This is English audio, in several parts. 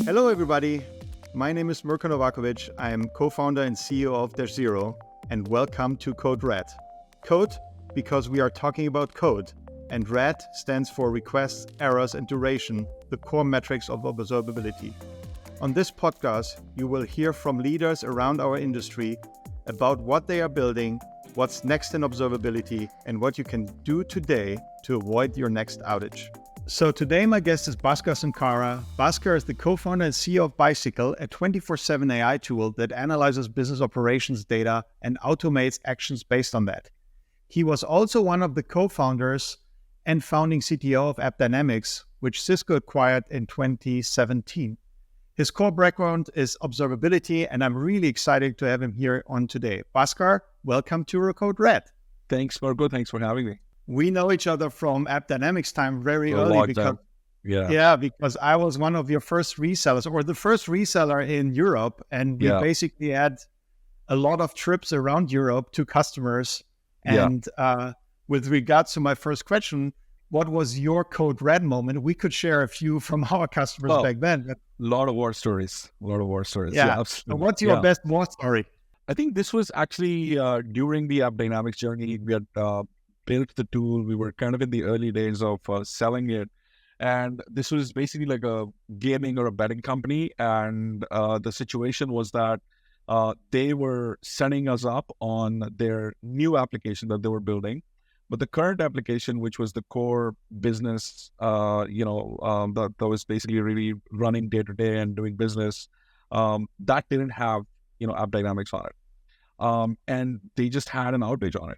Hello, everybody. My name is Mirko Novakovic. I am co-founder and CEO of Zero, and welcome to Code Red. Code, because we are talking about code, and Red stands for requests, errors, and duration, the core metrics of observability. On this podcast, you will hear from leaders around our industry about what they are building, what's next in observability, and what you can do today to avoid your next outage. So today my guest is Bhaskar Sunkara. Bhaskar is the co-founder and CEO of Bicycle, a 24/7 AI tool that analyzes business operations data and automates actions based on that. He was also one of the co-founders and founding CTO of AppDynamics, which Cisco acquired in 2017. His core background is observability, and I'm really excited to have him here on today. Bhaskar, welcome to Code Red. Thanks, Mirko. Thanks for having me. We know each other from AppDynamics time very early because I was one of your first resellers, or the first reseller in Europe, and we basically had a lot of trips around Europe to customers. And with regards to my first question, what was your Code Red moment? We could share a few from our customers back then. A lot of war stories. Yeah, absolutely. So what's your best war story? I think this was actually during the AppDynamics journey. We had built the tool. We were kind of in the early days of selling it. And this was basically like a gaming or a betting company. And the situation was that they were setting us up on their new application that they were building. But the current application, which was the core business, that was basically really running day to day and doing business, that didn't have, AppDynamics on it. And they just had an outage on it.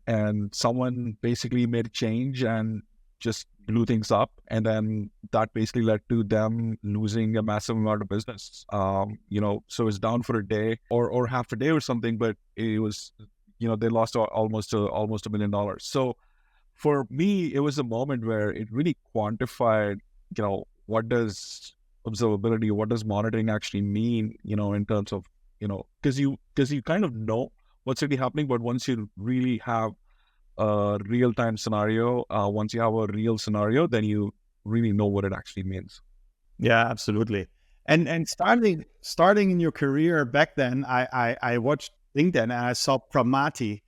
And someone basically made a change and just blew things up. And then that basically led to them losing a massive amount of business. So it was down for a day or half a day or something, but it was, they lost almost $1 million. So for me, it was a moment where it really quantified, what does observability, what does monitoring actually mean, in terms of, because you kind of know what's really happening, but once you really have a real-time scenario, once you have a real scenario, then you really know what it actually means. Yeah, absolutely. And starting in your career back then, I watched LinkedIn and I saw Pramati,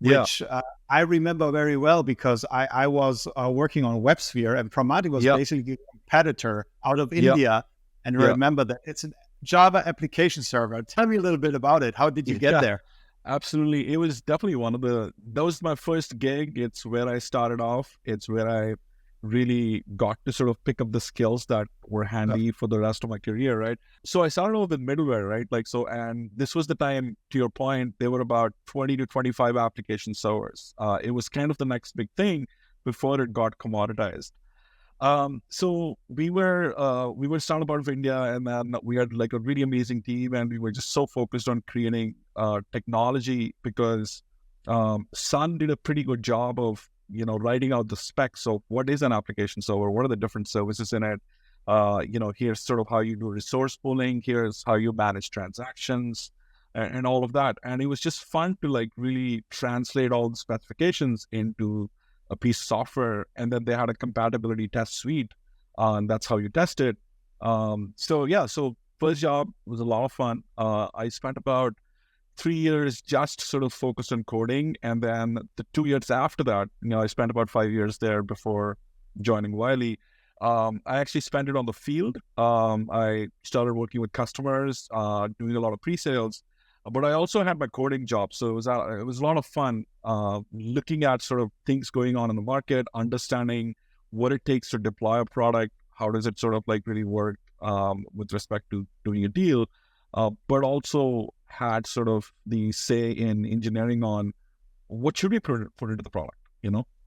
which I remember very well because I was working on WebSphere, and Pramati was basically a competitor out of India. And I remember that it's a Java application server. Tell me a little bit about it. How did you get there? Absolutely. It was definitely that was my first gig. It's where I started off. It's where I really got to sort of pick up the skills that were handy for the rest of my career, right? So I started off with middleware, right? And this was the time, to your point, there were about 20 to 25 application servers. It was kind of the next big thing before it got commoditized. So we were startup out of India, and then we had like a really amazing team, and we were just so focused on creating technology because Sun did a pretty good job of writing out the specs of what is an application server, what are the different services in it. Here's sort of how you do resource pooling, here's how you manage transactions, and all of that. And it was just fun to like really translate all the specifications into a piece of software, and then they had a compatibility test suite, and that's how you test it. So first job was a lot of fun. I spent about 3 years just sort of focused on coding, and then the 2 years after that, I spent about 5 years there before joining Wiley. I actually spent it on the field. I started working with customers, doing a lot of pre-sales. But I also had my coding job, so it was a lot of fun looking at sort of things going on in the market, understanding what it takes to deploy a product, how does it sort of like really work with respect to doing a deal, but also had sort of the say in engineering on what should we put into the product,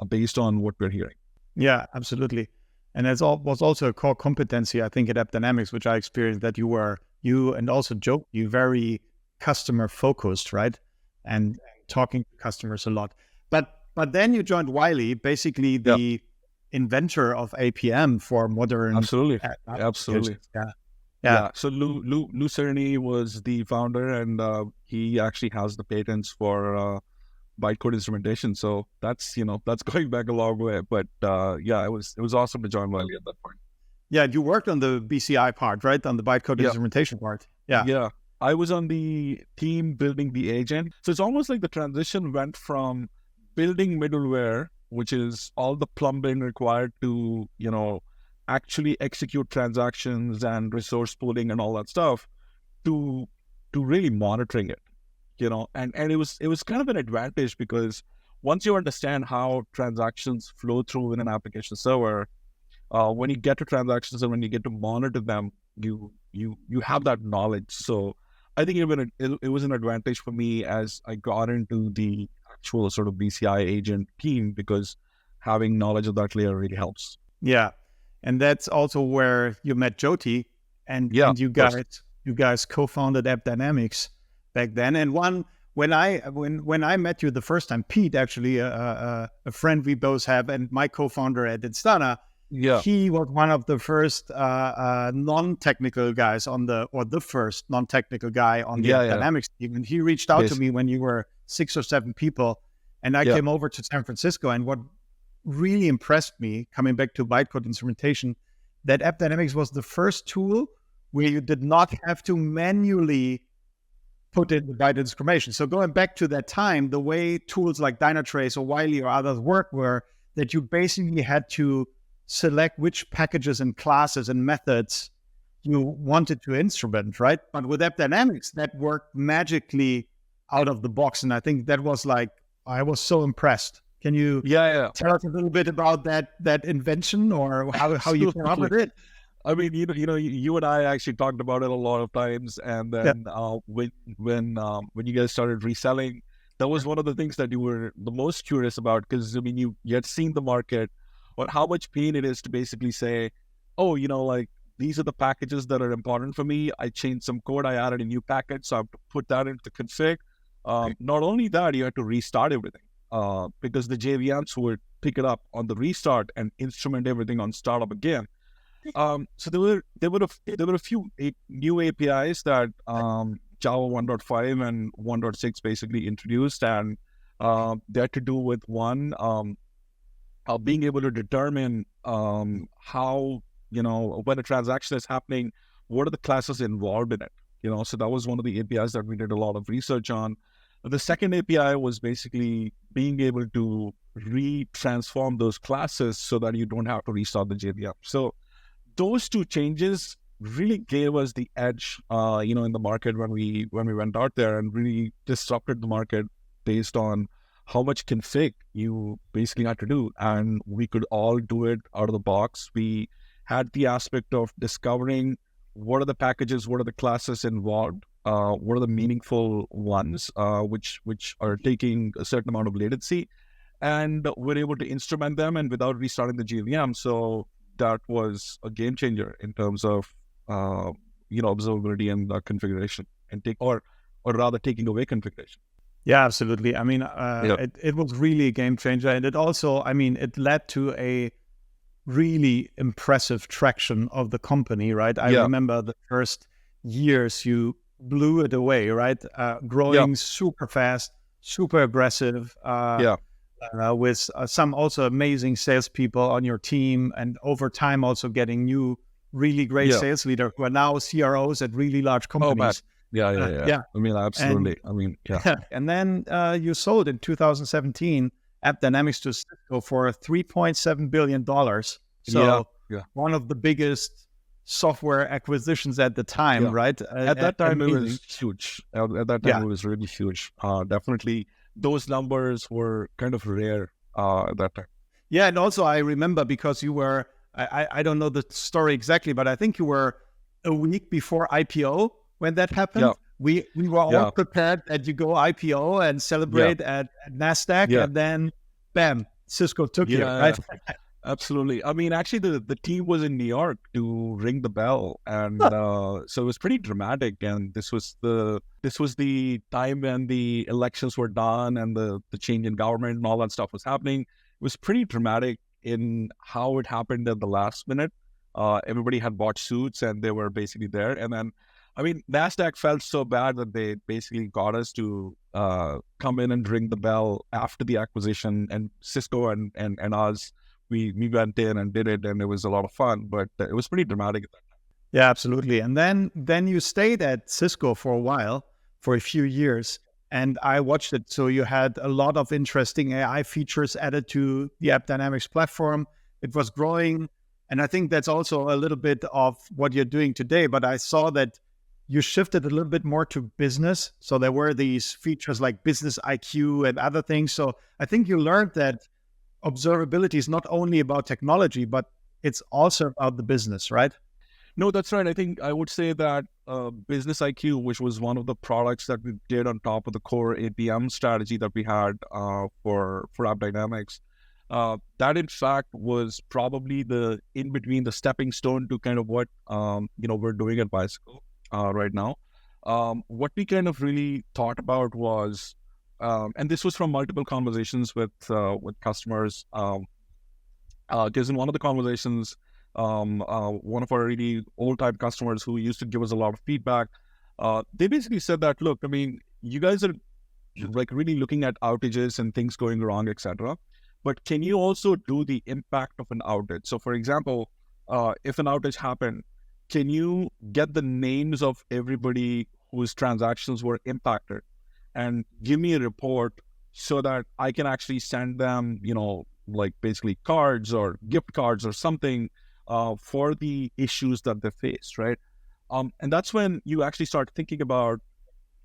based on what we're hearing. Yeah, absolutely. And that was also a core competency, I think, at AppDynamics, which I experienced, that you and also Joe, you very customer focused, right? And talking to customers a lot. But then you joined Wiley, basically the inventor of APM for modern. Absolutely. Yeah. So Lou Cerny was the founder, and he actually has the patents for bytecode instrumentation. So that's going back a long way. But it was awesome to join Wiley at that point. Yeah, you worked on the BCI part, right? On the bytecode Yeah. instrumentation part. Yeah. Yeah. I was on the team building the agent. So it's almost like the transition went from building middleware, which is all the plumbing required to, actually execute transactions and resource pooling and all that stuff, to really monitoring it, and it was kind of an advantage because once you understand how transactions flow through in an application server, when you get to transactions and when you get to monitor them, you have that knowledge. So I think it was an advantage for me as I got into the actual sort of BCI agent team, because having knowledge of that layer really helps. Yeah. And that's also where you met Jyoti, and you guys co-founded AppDynamics back then. And when I met you the first time, Pete, actually a friend we both have, and my co-founder at Instana, he was one of the first non-technical guys the first non-technical guy on the AppDynamics team. And he reached out to me when you were 6 or 7 people, and I came over to San Francisco. And what really impressed me, coming back to bytecode instrumentation, that AppDynamics was the first tool where you did not have to manually put in the byte information. So going back to that time, the way tools like Dynatrace or Wiley or others work were that you basically had to select which packages and classes and methods you wanted to instrument, right? But with AppDynamics, that worked magically out of the box. And I think that was I was so impressed. Can you tell us a little bit about that invention, or how you came up with it? I mean, you and I actually talked about it a lot of times, and then when you guys started reselling, that was one of the things that you were the most curious about, because I mean, you had seen the market, or how much pain it is to basically say, oh, these are the packages that are important for me. I changed some code, I added a new package, so I have to put that into config. Not only that, you had to restart everything. Because the JVMs would pick it up on the restart and instrument everything on startup again. So there were a few new APIs that Java 1.5 and 1.6 basically introduced, and they had to do with one, being able to determine how, when a transaction is happening, what are the classes involved in it. So that was one of the APIs that we did a lot of research on. The second API was basically being able to retransform those classes so that you don't have to restart the JVM. So those two changes really gave us the edge, in the market when we went out there, and really disrupted the market based on how much config you basically had to do. And we could all do it out of the box. We had the aspect of discovering what are the packages, what are the classes involved, what are the meaningful ones, which are taking a certain amount of latency, and we're able to instrument them and without restarting the JVM. So that was a game changer in terms of observability and configuration, and taking away configuration. Yeah, absolutely. I mean, it was really a game changer, and it also, it led to a really impressive traction of the company, right? I remember the first years you blew it away, right? Growing super fast, super aggressive, with some also amazing salespeople on your team, and over time also getting new really great sales leaders who are now CROs at really large companies. Yeah. I mean, absolutely. And then you sold in 2017 AppDynamics to Cisco for $3.7 billion. So one of the biggest software acquisitions at the time, right? At that time, it was huge. At that time, it was really huge. Definitely, those numbers were kind of rare at that time. Yeah, and also I remember, because you were, I don't know the story exactly, but I think you were a week before IPO when that happened. Yeah. We were all prepared that you go IPO and celebrate at NASDAQ, and then bam, Cisco took you, right? Absolutely. I mean, actually, the team was in New York to ring the bell, and so it was pretty dramatic. And this was the time when the elections were done and the change in government and all that stuff was happening. It was pretty dramatic in how it happened at the last minute. Everybody had bought suits and they were basically there. And then, I mean, NASDAQ felt so bad that they basically got us to come in and ring the bell after the acquisition, and Cisco and us we went in and did it, and it was a lot of fun, but it was pretty dramatic at that time. Yeah, absolutely. And then you stayed at Cisco for a while, for a few years, and I watched it. So you had a lot of interesting AI features added to the AppDynamics platform. It was growing, and I think that's also a little bit of what you're doing today. But I saw that you shifted a little bit more to business. So there were these features like business IQ and other things. So I think you learned that observability is not only about technology, but it's also about the business, right? No, that's right. I think I would say that Business IQ, which was one of the products that we did on top of the core APM strategy that we had for AppDynamics, that in fact was probably the in between the stepping stone to kind of what we're doing at Bicycle right now. What we kind of really thought about was, and this was from multiple conversations with customers. Because in one of the conversations, one of our really old time customers who used to give us a lot of feedback, they basically said that, look, I mean, you guys are like really looking at outages and things going wrong, etc. But can you also do the impact of an outage? So, for example, if an outage happened, can you get the names of everybody whose transactions were impacted and give me a report so that I can actually send them, like basically cards or gift cards or something for the issues that they faced, right? And that's when you actually start thinking about,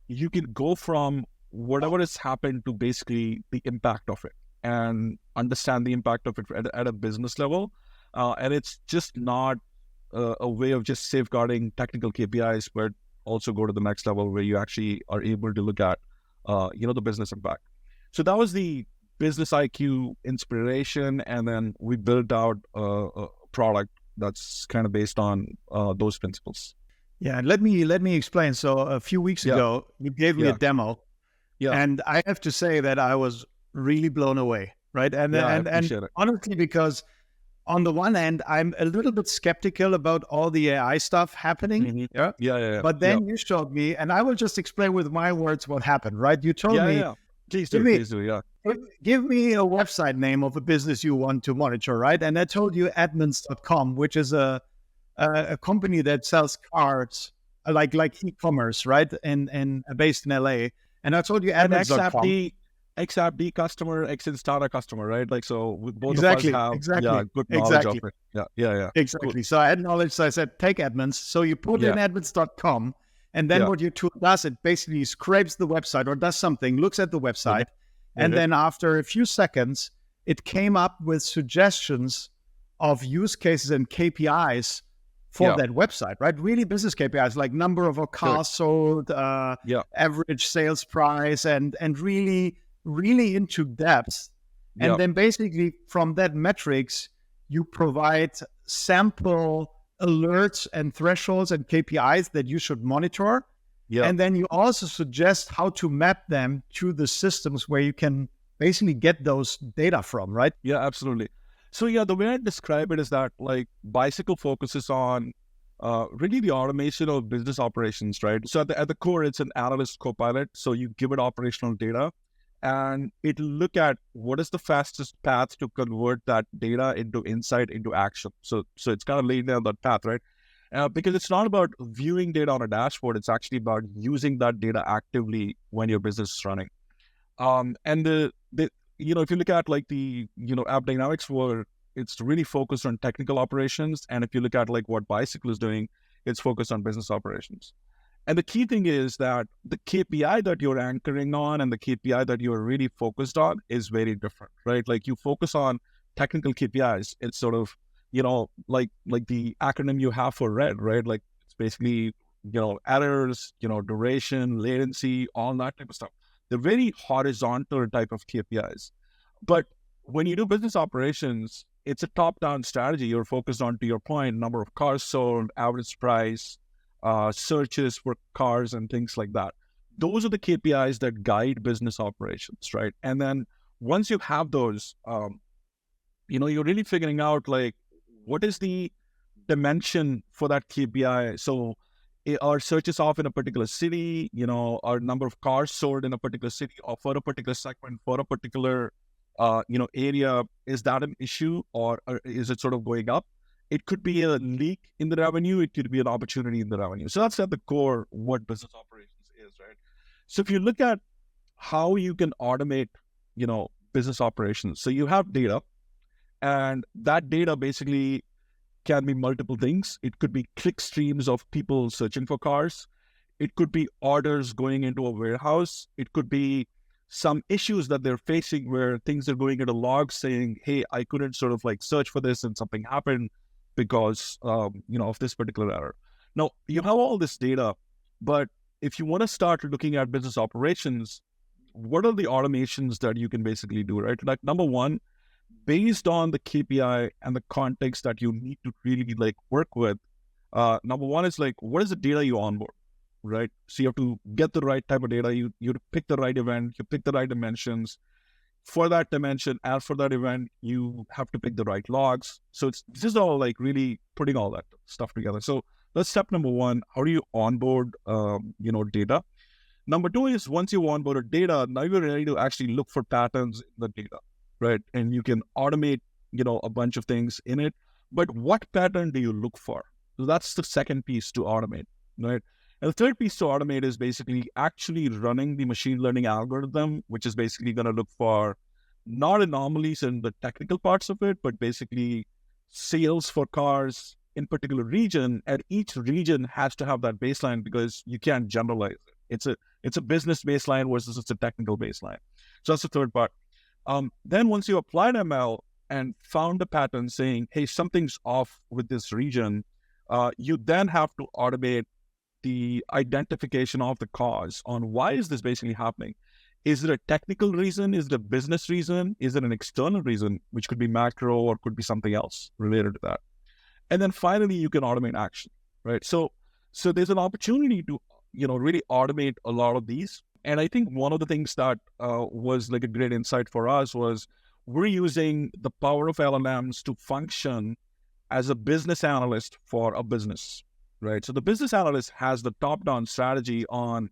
you can go from whatever has happened to basically the impact of it and understand the impact of it at a business level. And it's just not a way of just safeguarding technical KPIs, but also go to the next level where you actually are able to look at, the business impact. So that was the Business IQ inspiration. And then we built out a product that's kind of based on those principles. Yeah, and let me explain. So a few weeks ago, you gave me a demo, and I have to say that I was really blown away, right? And honestly, because on the one hand, I'm a little bit skeptical about all the AI stuff happening. Mm-hmm. But then you showed me, and I will just explain with my words what happened, right? You told me, please do, yeah. Give me a website name of a business you want to monitor, right? And I told you admins.com, which is a company that sells cars, like e-commerce, right? And based in LA. And I told you admins.com. XAppD customer, Instana customer, right? Like, so both of us have good knowledge of it. Yeah. Exactly. Cool. So I had knowledge. So I said, take admins. So you put in admins.com. And then what your tool does, it basically scrapes the website or does something, looks at the website. And then after a few seconds, it came up with suggestions of use cases and KPIs for that website, right? Really business KPIs like number of cars sold, average sales price, and really into depth. And then basically from that metrics, you provide sample alerts and thresholds and KPIs that you should monitor. And then you also suggest how to map them to the systems where you can basically get those data from, right? Yeah, absolutely. So the way I describe it is that like Bicycle focuses on really the automation of business operations, right? So at the core, it's an analyst copilot. So you give it operational data and it'll look at what is the fastest path to convert that data into insight, into action. So it's kind of laying down that path, right? Because it's not about viewing data on a dashboard. It's actually about using that data actively when your business is running. And the if you look at like the, AppDynamics, where it's really focused on technical operations. And if you look at like what Bicycle is doing, it's focused on business operations. And the key thing is that the KPI that you're anchoring on and the KPI that you're really focused on is very different, right? Like you focus on technical KPIs. It's sort of, like the acronym you have for RED, right? Like it's basically, errors, duration, latency, all that type of stuff. They're very horizontal type of KPIs. But when you do business operations, it's a top-down strategy. You're focused on, to your point, number of cars sold, average price, searches for cars and things like that. Those are the KPIs that guide business operations, right? And then once you have those, you're really figuring out like, what is the dimension for that KPI? So our searches off in a particular city, our number of cars sold in a particular city or for a particular segment, for a particular area, is that an issue or is it sort of going up? It could be a leak in the revenue. It could be an opportunity in the revenue. So that's at the core what business operations is, right? So if you look at how you can automate, business operations. So you have data, and that data basically can be multiple things. It could be click streams of people searching for cars. It could be orders going into a warehouse. It could be some issues that they're facing where things are going into logs saying, hey, I couldn't sort of like search for this and something happened because, of this particular error. Now, you have all this data, but if you want to start looking at business operations, what are the automations that you can basically do, right? Like number one, based on the KPI and the context that you need to really like work with, number one is like, what is the data you onboard, right? So you have to get the right type of data. You have to pick the right event, you pick the right dimensions. For that dimension and for that event, you have to pick the right logs. So this is all like really putting all that stuff together. So that's step number one. How do you onboard, data? Number two is once you onboarded data, now you're ready to actually look for patterns in the data, right? And you can automate, a bunch of things in it. But what pattern do you look for? So that's the second piece to automate, right? And the third piece to automate is basically actually running the machine learning algorithm, which is basically going to look for not anomalies in the technical parts of it, but basically sales for cars in particular region. And each region has to have that baseline because you can't generalize it. It's a business baseline versus it's a technical baseline. So that's the third part. Then once you applied ML and found a pattern saying, hey, something's off with this region, you then have to automate the identification of the cause on why is this basically happening. Is it a technical reason? Is it a business reason? Is it an external reason, which could be macro or could be something else related to that? And then finally, you can automate action, right? So there's an opportunity to, really automate a lot of these. And I think one of the things that was like a great insight for us was we're using the power of LLMs to function as a business analyst for a business, right? So the business analyst has the top-down strategy on,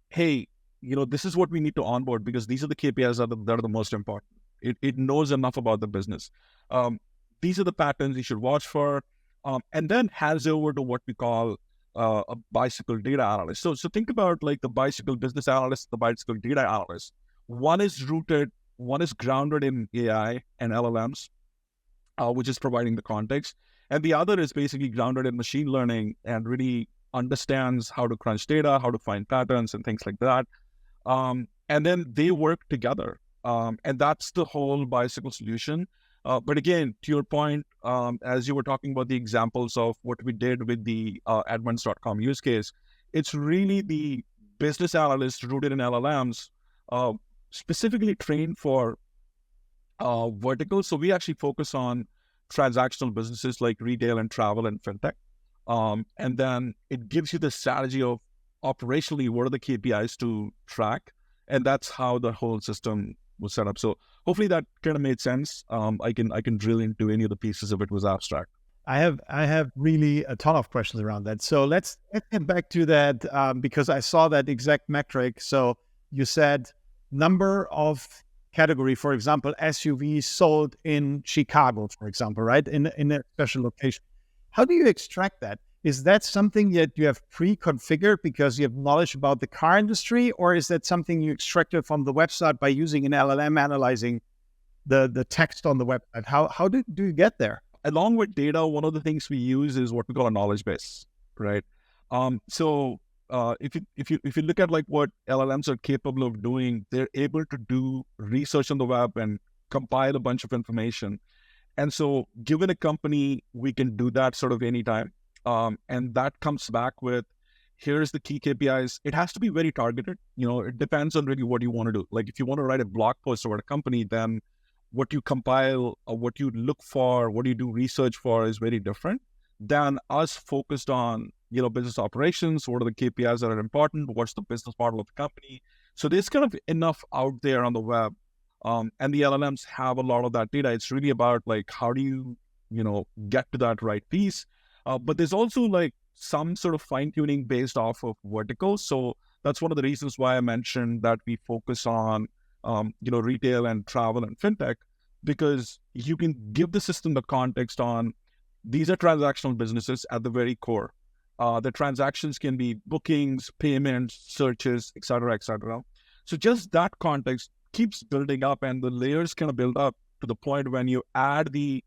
hey, this is what we need to onboard because these are the KPIs that are the most important. It knows enough about the business. These are the patterns you should watch for, and then hands over to what we call a bicycle data analyst. So think about like the bicycle business analyst, the bicycle data analyst. One is grounded in AI and LLMs, which is providing the context. And the other is basically grounded in machine learning and really understands how to crunch data, how to find patterns and things like that. And then they work together. And that's the whole bicycle solution. But again, to your point, as you were talking about the examples of what we did with the admins.com use case, it's really the business analyst rooted in LLMs, specifically trained for verticals. So we actually focus on transactional businesses like retail and travel and fintech. And then it gives you the strategy of operationally what are the KPIs to track. And that's how the whole system was set up. So hopefully that kind of made sense. I can drill into any of the pieces if it was abstract. I have really a ton of questions around that. So let's get back to that because I saw that exact metric. So you said number of category, for example, SUVs sold in Chicago, for example, right? In a special location. How do you extract that? Is that something that you have pre-configured because you have knowledge about the car industry, or is that something you extracted from the website by using an LLM analyzing the text on the website? How do you get there? Along with data, one of the things we use is what we call a knowledge base, right? If you look at like what LLMs are capable of doing, they're able to do research on the web and compile a bunch of information. And so given a company, we can do that sort of anytime. And that comes back with, here's the key KPIs. It has to be very targeted. It depends on really what you want to do. Like if you want to write a blog post about a company, then what you compile or what you look for, what you do research for is very different than us focused on, business operations. What are the KPIs that are important? What's the business model of the company? So there's kind of enough out there on the web. And the LLMs have a lot of that data. It's really about like, how do you, get to that right piece? But there's also like some sort of fine tuning based off of verticals. So that's one of the reasons why I mentioned that we focus on retail and travel and fintech, because you can give the system the context on these are transactional businesses at the very core. The transactions can be bookings, payments, searches, et cetera, et cetera. So just that context keeps building up, and the layers kind of build up to the point when you add the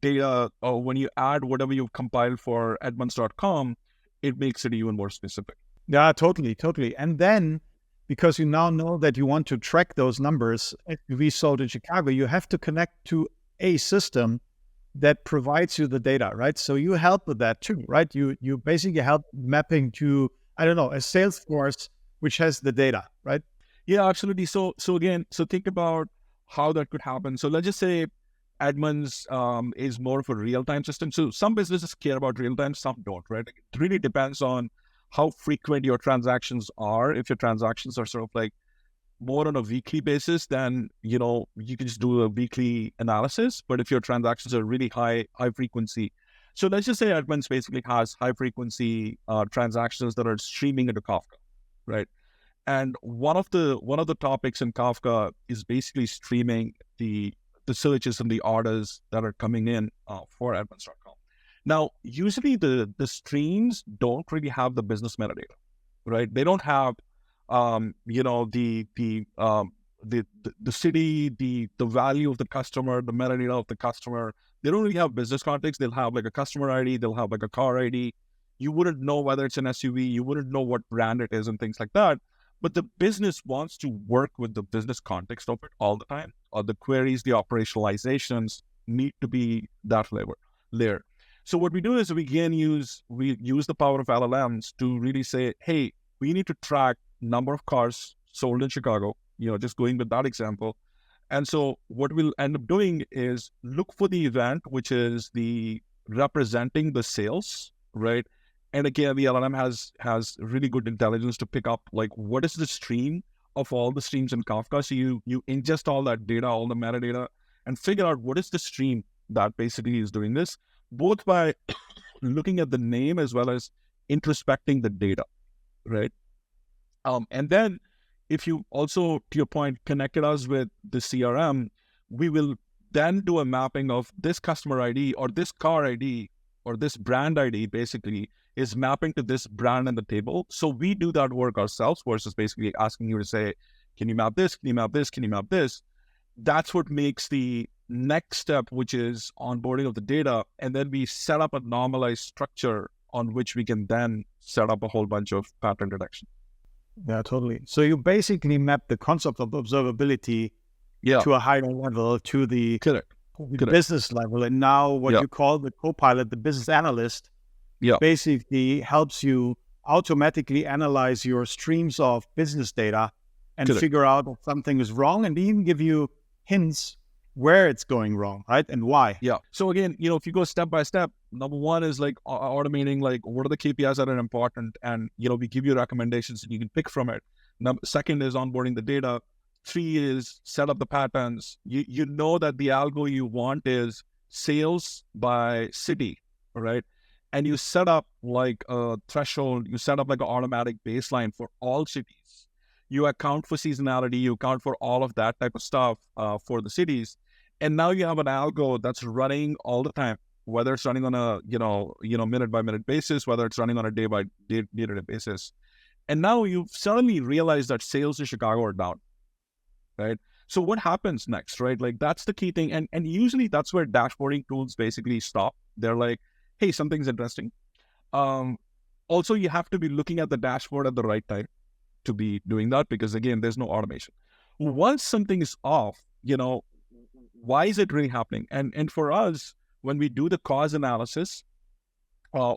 data, or when you add whatever you've compiled for Edmunds.com, it makes it even more specific. Yeah, totally. And then, because you now know that you want to track those numbers, SUV sold in Chicago, you have to connect to a system that provides you the data, right? So you help with that too, right? You basically help mapping to, I don't know, a Salesforce which has the data, right? Yeah, absolutely. So again, think about how that could happen. So let's just say Edmunds is more of a real-time system. So some businesses care about real-time, some don't, right? It really depends on how frequent your transactions are. If your transactions are sort of like more on a weekly basis, then you can just do a weekly analysis. But if your transactions are really high frequency, so let's just say Edmunds basically has high frequency transactions that are streaming into Kafka, right? And one of the topics in Kafka is basically streaming the searches and the orders that are coming in for Edmunds.com. Now, usually the streams don't really have the business metadata, right? They don't have the city, the value of the customer, the metadata of the customer. They don't really have business context. They'll have like a customer ID, they'll have like a car ID. You wouldn't know whether it's an SUV, you wouldn't know what brand it is and things like that. But the business wants to work with the business context of it all the time. Or the queries, the operationalizations need to be that layer. So what we do is we use the power of LLMs to really say, hey, we need to track number of cars sold in Chicago, just going with that example. And so what we'll end up doing is look for the event, which is the representing the sales, right? And again, the LLM has really good intelligence to pick up like what is the stream of all the streams in Kafka. So you ingest all that data, all the metadata, and figure out what is the stream that basically is doing this, both by looking at the name as well as introspecting the data, right? And then if you also, to your point, connected us with the CRM, we will then do a mapping of this customer ID or this car ID or this brand ID basically is mapping to this brand in the table. So we do that work ourselves versus basically asking you to say, can you map this? Can you map this? Can you map this? That's what makes the next step, which is onboarding of the data. And then we set up a normalized structure on which we can then set up a whole bunch of pattern detection. Yeah, totally. So you basically map the concept of observability to a higher level, to the business level. And now what you call the co-pilot, the business analyst, basically helps you automatically analyze your streams of business data and figure out if something is wrong, and even give you hints where it's going wrong, right? And why. Yeah. So again, if you go step by step, number one is like automating, like what are the KPIs that are important? And, we give you recommendations and you can pick from it. Second is onboarding the data. 3 is set up the patterns. You know that the algo you want is sales by city, right? And you set up like a threshold, you set up like an automatic baseline for all cities. You account for seasonality, you account for all of that type of stuff for the cities. And now you have an algo that's running all the time, whether it's running on a, minute by minute basis, whether it's running on a day by day basis. And now you've suddenly realized that sales in Chicago are down, right? So what happens next, right? Like that's the key thing. And usually that's where dashboarding tools basically stop. They're like, hey, something's interesting. Also, you have to be looking at the dashboard at the right time to be doing that, because again, there's no automation. Once something is off, why is it really happening? And for us, when we do the cause analysis,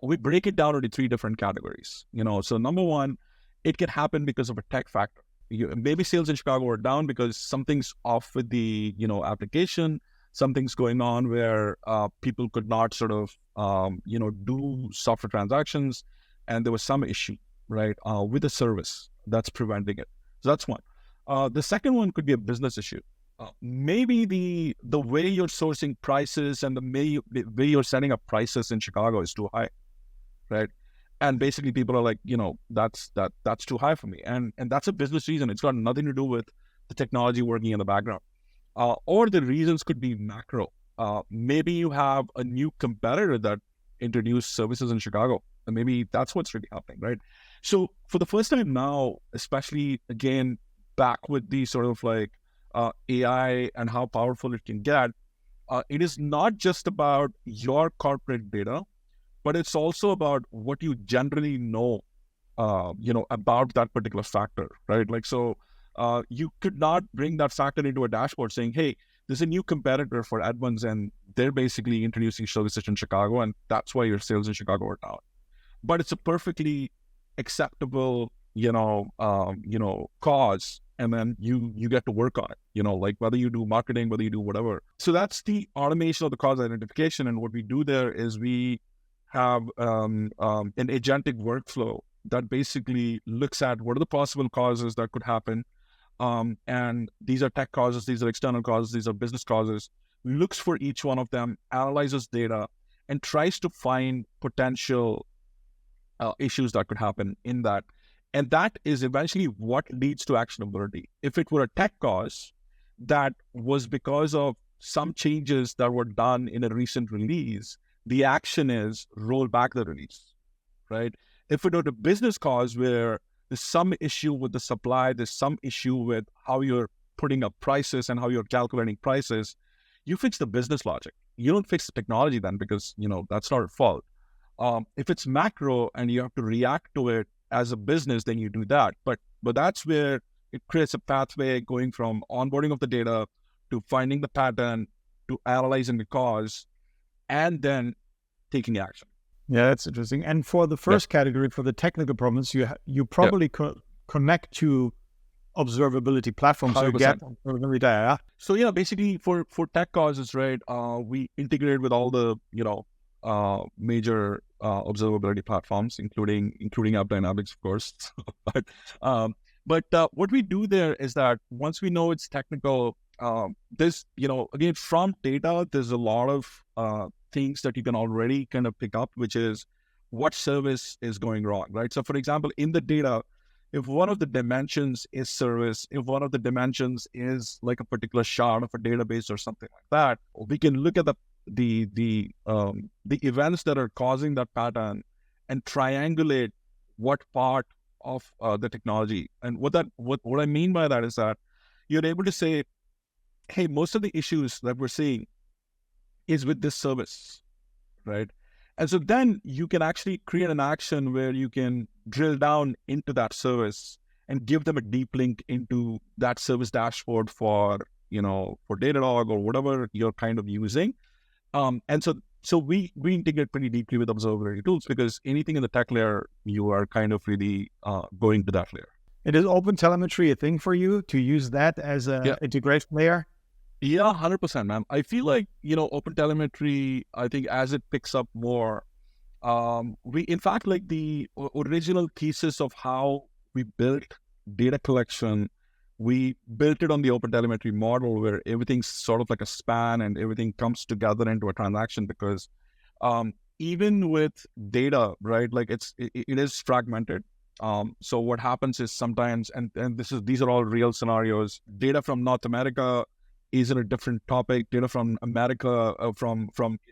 we break it down into 3 different categories. So number one, it can happen because of a tech factor. Maybe sales in Chicago are down because something's off with the application. Something's going on where people could not sort of do software transactions, and there was some issue, right, with the service that's preventing it. So that's one. The second one could be a business issue. Maybe the way you're sourcing prices and the way you're setting up prices in Chicago is too high, right? And basically people are like, that's too high for me. And that's a business reason. It's got nothing to do with the technology working in the background. Or the reasons could be macro. Maybe you have a new competitor that introduced services in Chicago, and maybe that's what's really happening, right? So for the first time now, especially again, back with the sort of like AI and how powerful it can get, it is not just about your corporate data, but it's also about what you generally know, about that particular factor, right? Like, so you could not bring that factor into a dashboard saying, hey, there's a new competitor for Edmunds and they're basically introducing services in Chicago, and that's why your sales in Chicago are down. But it's a perfectly acceptable, cause, and then you get to work on it, like whether you do marketing, whether you do whatever. So that's the automation of the cause identification. And what we do there is we have an agentic workflow that basically looks at what are the possible causes that could happen. And these are tech causes, these are external causes, these are business causes, looks for each one of them, analyzes data, and tries to find potential issues that could happen in that. And that is eventually what leads to actionability. If it were a tech cause that was because of some changes that were done in a recent release, the action is roll back the release, right? If it were a business cause where there's some issue with the supply, there's some issue with how you're putting up prices and how you're calculating prices, you fix the business logic. You don't fix the technology then, because, that's not your fault. If it's macro and you have to react to it as a business, then you do that. But that's where it creates a pathway going from onboarding of the data to finding the pattern to analyzing the cause and then taking action. Yeah, that's interesting. And for the first category, for the technical problems, you probably connect to observability platforms. So you get observability data. So basically for tech causes, right, we integrate with all the major observability platforms, including AppDynamics, of course. But what we do there is that once we know it's technical, there's again, from data, there's a lot of things that you can already kind of pick up, which is what service is going wrong, right? So for example, in the data, if one of the dimensions is service, if one of the dimensions is like a particular shard of a database or something like that, we can look at the events that are causing that pattern and triangulate what part of the technology. And what I mean by that is that you're able to say, hey, most of the issues that we're seeing is with this service, right? And so then you can actually create an action where you can drill down into that service and give them a deep link into that service dashboard for Datadog or whatever you're kind of using. And so we integrate pretty deeply with observability tools, because anything in the tech layer, you are kind of really going to that layer. It is OpenTelemetry a thing for you to use that as an integration layer? Yeah, 100%, man. I feel like, OpenTelemetry, I think as it picks up more, we, in fact, like the original thesis of how we built data collection, we built it on the OpenTelemetry model where everything's sort of like a span and everything comes together into a transaction, because even with data, right, like it is fragmented. So what happens is sometimes, and these are all real scenarios, data from North America is in a different topic. Data from America, from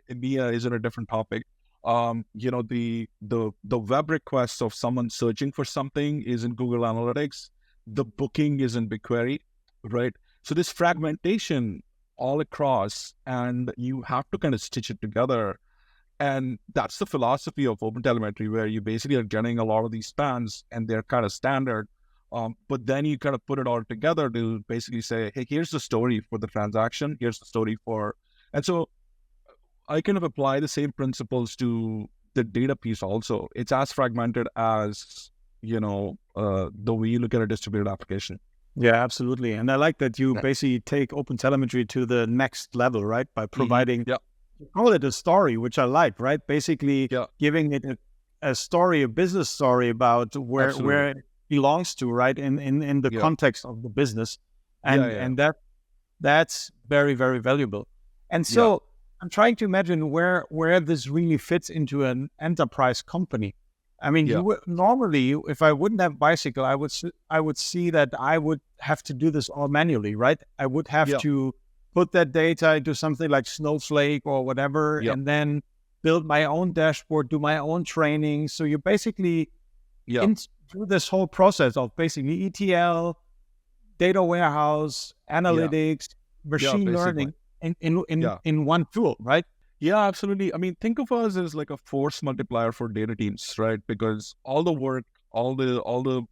EMEA is in a different topic. The web requests of someone searching for something is in Google Analytics. The booking is in BigQuery, right? So this fragmentation all across, and you have to kind of stitch it together. And that's the philosophy of OpenTelemetry, where you basically are getting a lot of these spans and they're kind of standard. But then you kind of put it all together to basically say, hey, here's the story for the transaction. Here's the story for, and so I kind of apply the same principles to the data piece also. It's as fragmented as, the way you look at a distributed application. Yeah, absolutely. And I like that you basically take OpenTelemetry to the next level, right? By providing, you call it a story, which I like, right? Basically giving it a story, a business story about where it belongs to, right? In the context of the business. And that's very, very valuable. And so I'm trying to imagine where this really fits into an enterprise company. I mean, Yeah. normally, if I wouldn't have bicycle, I would see that I would have to do this all manually, right? I would have Yeah. to put that data into something like Snowflake or whatever, Yeah. and then build my own dashboard, do my own training. So you basically Yeah. through this whole process of basically ETL, data warehouse, Yeah. analytics, Yeah. machine Basically. learning in Yeah. in one tool, right? Yeah, absolutely. I mean, think of us as like a force multiplier for data teams, right? Because all the work, all the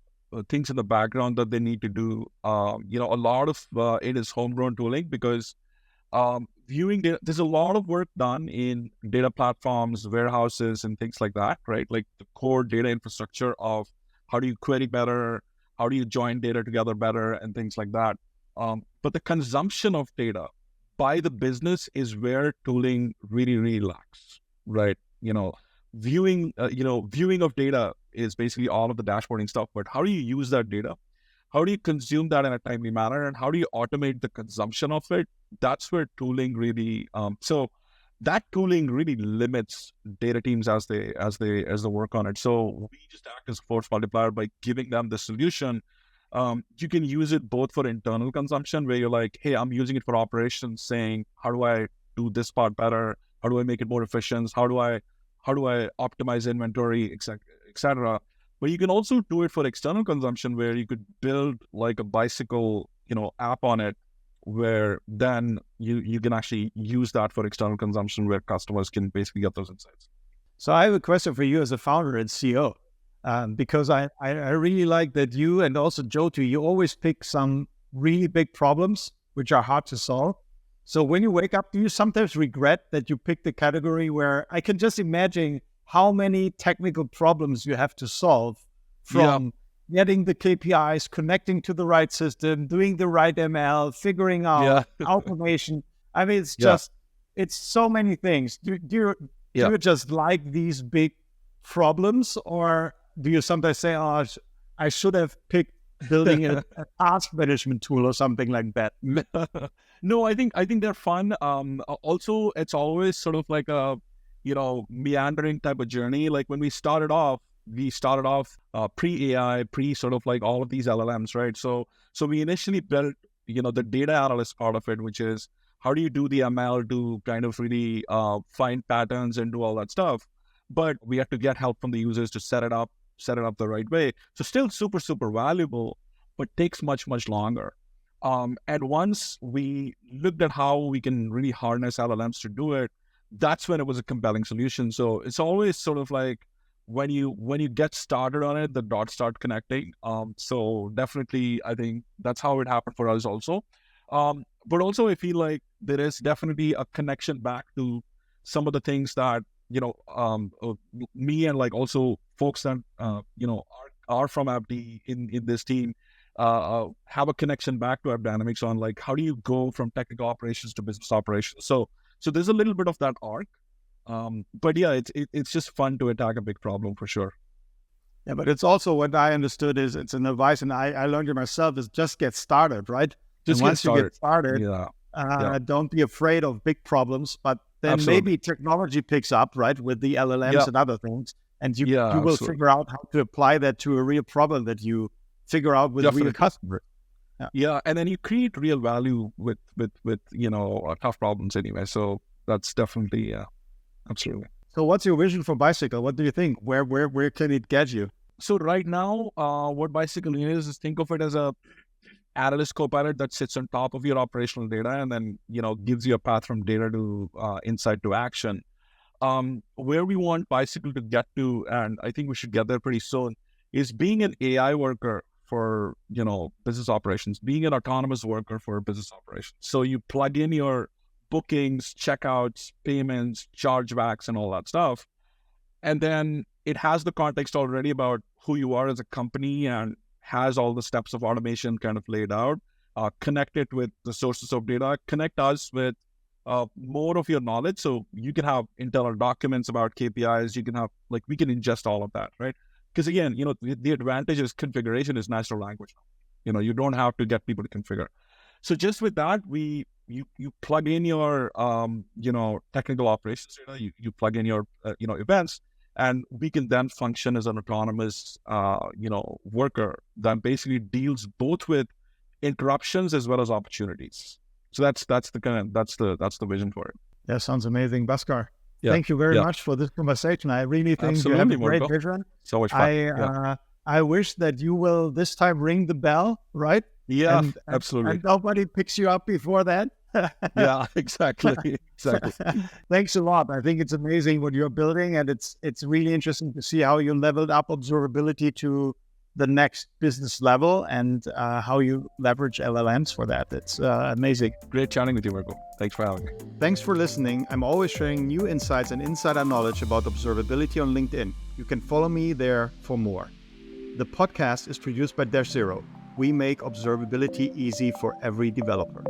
things in the background that they need to do, a lot of it is homegrown tooling because viewing data, there's a lot of work done in data platforms, warehouses, and things like that, right? Like the core data infrastructure of how do you query better, how do you join data together better, and things like that. But the consumption of data by the business is where tooling really, really lacks, right? Viewing of data is basically all of the dashboarding stuff, but how do you use that data? How do you consume that in a timely manner, and how do you automate the consumption of it? That's where tooling really so that tooling really limits data teams as they work on it. So we just act as a force multiplier by giving them the solution. You can use it both for internal consumption, where you're like, hey, I'm using it for operations, saying, how do I do this part better? How do I make it more efficient? How do I optimize inventory, etc. But you can also do it for external consumption, where you could build like a bicycle, app on it, where then you can actually use that for external consumption, where customers can basically get those insights. So I have a question for you as a founder and CEO, because I really like that you and also Joe too, you always pick some really big problems which are hard to solve. So when you wake up, do you sometimes regret that you picked the category where I can just imagine how many technical problems you have to solve Yeah, from getting the KPIs, connecting to the right system, doing the right ML, figuring yeah, out automation. I mean, yeah, it's so many things. Do yeah. you just like these big problems, or do you sometimes say, "Oh, I should have picked building a task management tool or something like that"? No, I think they're fun. Also, it's always sort of like a meandering type of journey. Like when we started off pre AI, pre sort of like all of these LLMs, right? So we initially built the data analyst part of it, which is how do you do the ML to kind of really find patterns and do all that stuff. But we had to get help from the users to set it up the right way. So still super, super valuable, but takes much, much longer. And once we looked at how we can really harness LLMs to do it, that's when it was a compelling solution. So it's always sort of like when you get started on it, the dots start connecting. So definitely, I think that's how it happened for us also. But also, I feel like there is definitely a connection back to some of the things that me and like also folks that are from AppD in this team have a connection back to AppDynamics on like how do you go from technical operations to business operations. So there's a little bit of that arc. But yeah, it's just fun to attack a big problem for sure. Yeah, but it's also what I understood is it's an advice, and I learned it myself, is just get started, right? And Just get once you started. get started, Yeah, yeah, don't be afraid of big problems, but then absolutely. maybe technology picks up, right, with the LLMs Yeah, and other things, and you yeah, will absolutely. figure out how to apply that to a real problem that you figure out with real Definitely. customers. Yeah. Yeah, and then you create real value with tough problems anyway. So that's definitely absolutely. So what's your vision for Bicycle? What do you think? Where can it get you? So right now, what Bicycle is think of it as a analyst copilot that sits on top of your operational data and then gives you a path from data to insight to action. Where we want Bicycle to get to, and I think we should get there pretty soon, is being an AI worker for business operations, being an autonomous worker for business operations. So you plug in your bookings, checkouts, payments, chargebacks, and all that stuff, and then it has the context already about who you are as a company and has all the steps of automation kind of laid out. Connect it with the sources of data, connect us with more of your knowledge. So you can have internal documents about KPIs. You can have, like, we can ingest all of that, right? Because again, the advantage is configuration is natural language. You don't have to get people to configure. So just with that, you plug in your technical operations data, you plug in your events, And we can then function as an autonomous, worker that basically deals both with interruptions as well as opportunities. So that's the vision for it. That sounds amazing, Bhaskar. Yeah. Thank you very much for this conversation. I really think Absolutely, you have a great Mirko. vision. So much fun. I wish that you will this time ring the bell, right? Yeah, absolutely. And nobody picks you up before that. Yeah, exactly. Thanks a lot. I think it's amazing what you're building, and it's really interesting to see how you leveled up observability to the next business level and how you leverage LLMs for that. It's amazing. Great chatting with you, Mirko. Thanks for having me. Thanks for listening. I'm always sharing new insights and insider knowledge about observability on LinkedIn. You can follow me there for more. The podcast is produced by Zero. We make observability easy for every developer.